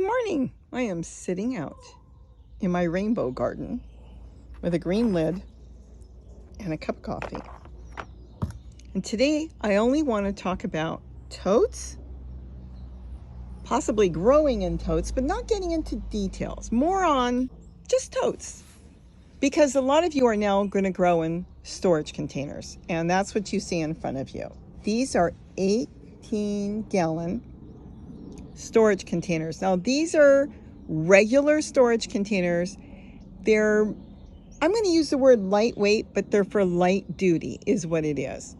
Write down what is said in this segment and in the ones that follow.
Good morning. I am sitting out in my rainbow garden with a green lid and a cup of coffee. And today I only want to talk about totes, possibly growing in totes, but not getting into details. More on just totes. Because a lot of you are now going to grow in storage containers, and that's what you see in front of you. These are 18-gallon storage containers. Now these are regular storage containers. I'm going to use the word lightweight, but they're for light duty is what it is.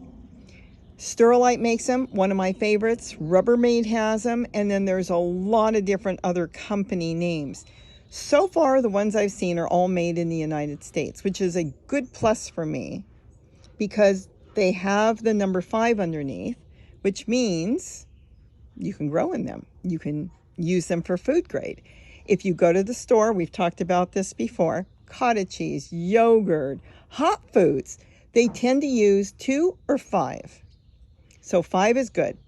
Sterilite makes them, one of my favorites. Rubbermaid has them, and then there's a lot of different other company names. So far, the ones I've seen are all made in the United States, which is a good plus for me because they have the number 5 underneath, which means you can grow in them. You can use them for food grade. If you go to the store, we've talked about this before, cottage cheese, yogurt, hot foods, they tend to use 2 or 5. So 5 is good.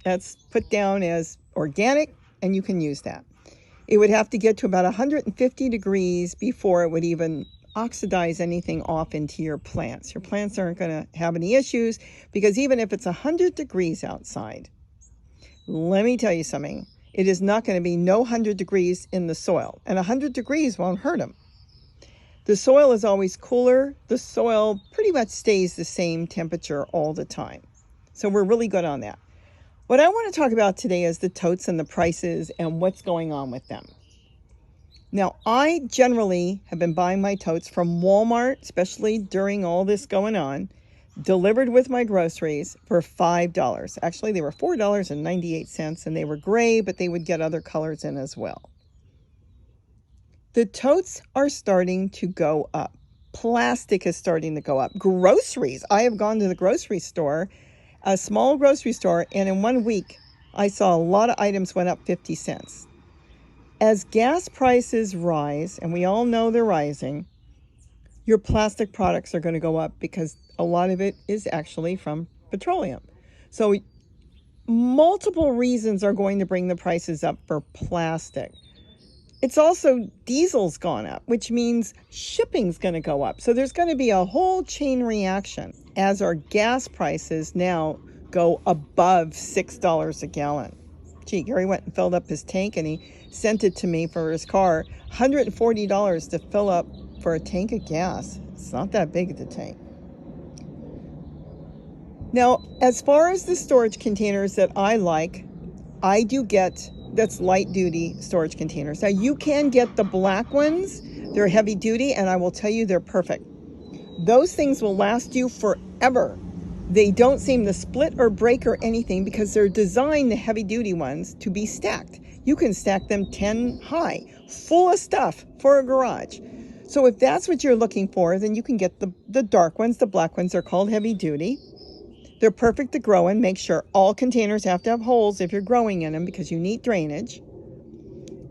That's put down as organic, and you can use that. It would have to get to about 150 degrees before it would even oxidize anything off into your plants. Your plants aren't going to have any issues because even if it's 100 degrees outside, let me tell you something. It is not going to be no 100 degrees in the soil, and 100 degrees won't hurt them. The soil is always cooler. The soil pretty much stays the same temperature all the time. So we're really good on that. What I want to talk about today is the totes and the prices and what's going on with them. Now, I generally have been buying my totes from Walmart, especially during all this going on, delivered with my groceries for $5. Actually, they were $4.98, and they were gray, but they would get other colors in as well. The totes are starting to go up. Plastic is starting to go up. Groceries. I have gone to the grocery store, a small grocery store, and in 1 week, I saw a lot of items went up 50 cents. As gas prices rise, and we all know they're rising, your plastic products are going to go up because a lot of it is actually from petroleum. So multiple reasons are going to bring the prices up for plastic. It's also diesel's gone up, which means shipping's going to go up. So there's going to be a whole chain reaction as our gas prices now go above $6 a gallon. Gee, Gary went and filled up his tank and he sent it to me for his car. $140 to fill up for a tank of gas. It's not that big of a tank. Now, as far as the storage containers that I like, I do get that's light duty storage containers. Now you can get the black ones. They're heavy duty, and I will tell you they're perfect. Those things will last you forever. They don't seem to split or break or anything because they're designed, the heavy duty ones, to be stacked. You can stack them 10 high, full of stuff for a garage. So if that's what you're looking for, then you can get the dark ones, the black ones. They're called heavy duty. They're perfect to grow in. Make sure all containers have to have holes if you're growing in them because you need drainage.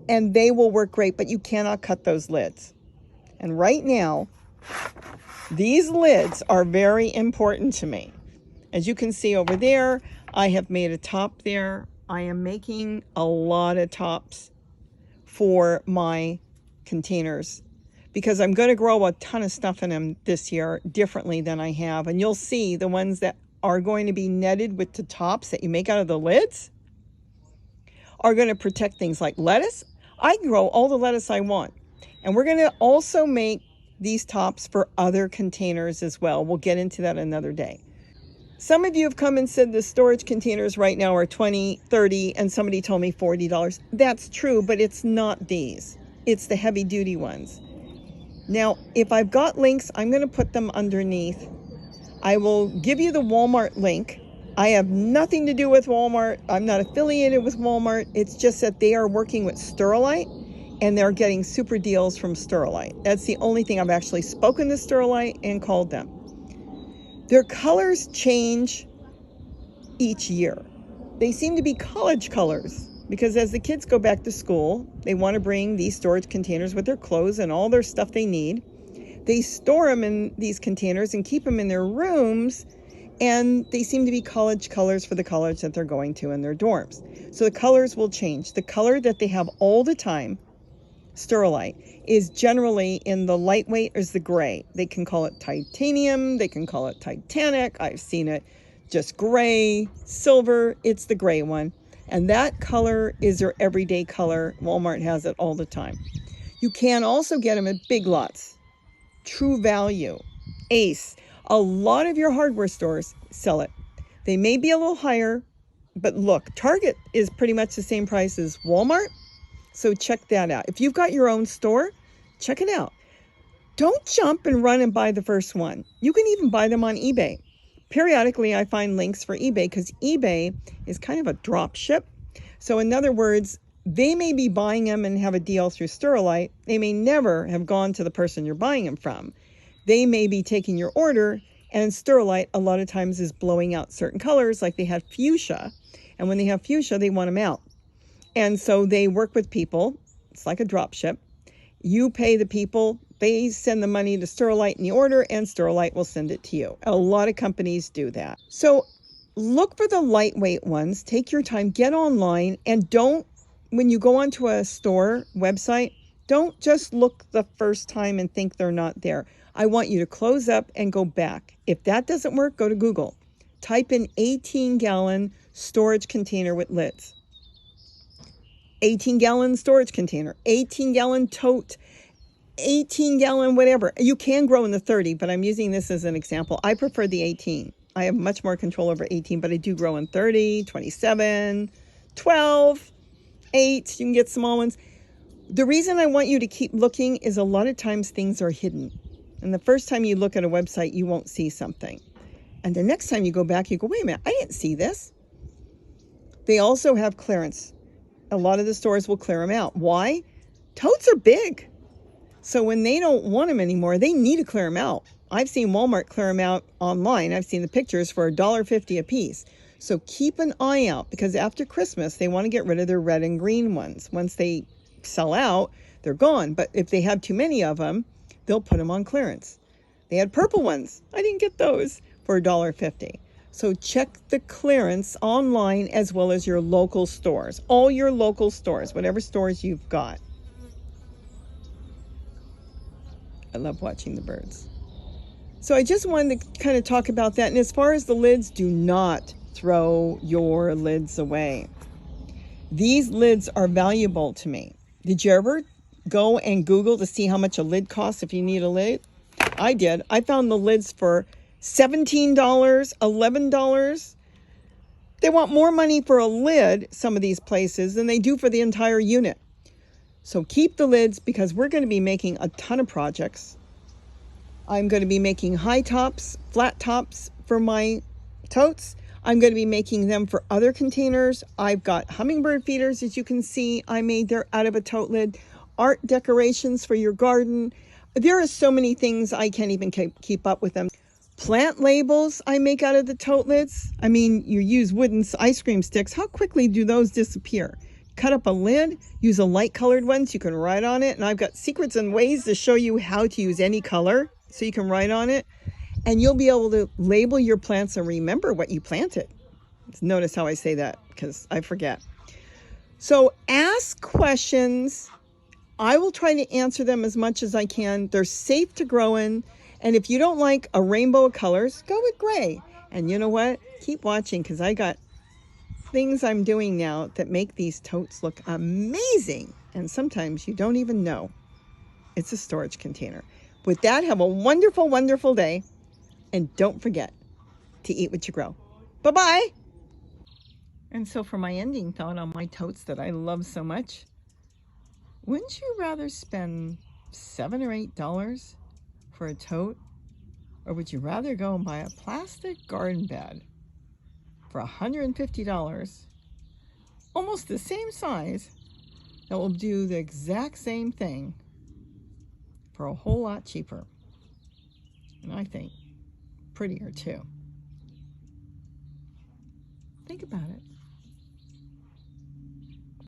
And they will work great, but you cannot cut those lids. And right now, these lids are very important to me. As you can see over there, I have made a top there. I am making a lot of tops for my containers because I'm going to grow a ton of stuff in them this year differently than I have. And you'll see the ones that are going to be netted with the tops that you make out of the lids are going to protect things like lettuce. I can grow all the lettuce I want. And we're going to also make these tops for other containers as well. We'll get into that another day. Some of you have come and said the storage containers right now are $20, $30, and somebody told me $40. That's true, but it's not these. It's the heavy duty ones. Now, if I've got links, I'm going to put them underneath. I will give you the Walmart link. I have nothing to do with Walmart. I'm not affiliated with Walmart. It's just that they are working with Sterilite and they're getting super deals from Sterilite. That's the only thing I've actually spoken to Sterilite and called them. Their colors change each year. They seem to be college colors because as the kids go back to school, they want to bring these storage containers with their clothes and all their stuff they need. They store them in these containers and keep them in their rooms, and they seem to be college colors for the college that they're going to in their dorms. So the colors will change. The color that they have all the time, Sterilite, is generally in the lightweight is the gray. They can call it titanium, they can call it titanic. I've seen it just gray, silver, it's the gray one. And that color is their everyday color. Walmart has it all the time. You can also get them at Big Lots, True Value, Ace. A lot of your hardware stores sell it. They may be a little higher, but look, Target is pretty much the same price as Walmart. So check that out. If you've got your own store, check it out. Don't jump and run and buy the first one. You can even buy them on eBay. Periodically, I find links for eBay because eBay is kind of a drop ship. So in other words, they may be buying them and have a deal through Sterilite. They may never have gone to the person you're buying them from. They may be taking your order, and Sterilite a lot of times is blowing out certain colors, like they had fuchsia. And when they have fuchsia, they want them out. And so they work with people. It's like a drop ship. You pay the people, they send the money to Sterilite in the order, and Sterilite will send it to you. A lot of companies do that. So look for the lightweight ones. Take your time, get online, and don't, when you go onto a store website, don't just look the first time and think they're not there. I want you to close up and go back. If that doesn't work, go to Google. Type in 18-gallon storage container with lids. 18-gallon storage container, 18-gallon tote, 18-gallon whatever. You can grow in the 30, but I'm using this as an example. I prefer the 18. I have much more control over 18, but I do grow in 30, 27, 12, 8. You can get small ones. The reason I want you to keep looking is a lot of times things are hidden. And the first time you look at a website, you won't see something. And the next time you go back, you go, wait a minute, I didn't see this. They also have clearance. A lot of the stores will clear them out. Why? Totes are big. So when they don't want them anymore, they need to clear them out. I've seen Walmart clear them out online. I've seen the pictures for $1.50 a piece. So keep an eye out, because after Christmas, they want to get rid of their red and green ones. Once they sell out, they're gone. But if they have too many of them, they'll put them on clearance. They had purple ones. I didn't get those for $1.50. So check the clearance online as well as your local stores. All your local stores, whatever stores you've got. I love watching the birds. So I just wanted to kind of talk about that. And as far as the lids, do not throw your lids away. These lids are valuable to me. Did you ever go and Google to see how much a lid costs if you need a lid? I did. I found the lids for $17, $11. They want more money for a lid, some of these places, than they do for the entire unit. So keep the lids, because we're going to be making a ton of projects. I'm going to be making high tops, flat tops for my totes. I'm going to be making them for other containers. I've got hummingbird feeders, as you can see. I made there out of a tote lid. Art decorations for your garden. There are so many things I can't even keep up with them. Plant labels I make out of the tote lids. I mean, you use wooden ice cream sticks. How quickly do those disappear? Cut up a lid, use a light colored one so you can write on it. And I've got secrets and ways to show you how to use any color so you can write on it. And you'll be able to label your plants and remember what you planted. Notice how I say that, because I forget. So ask questions. I will try to answer them as much as I can. They're safe to grow in. And if you don't like a rainbow of colors, go with gray. And you know what? Keep watching, because I got things I'm doing now that make these totes look amazing. And sometimes you don't even know it's a storage container. With that, have a wonderful, wonderful day. And don't forget to eat what you grow. Bye-bye. And so for my ending thought on my totes that I love so much, wouldn't you rather spend $7 or $8 for a tote? Or would you rather go and buy a plastic garden bed for $150, almost the same size, that will do the exact same thing for a whole lot cheaper? And I think prettier too. Think about it.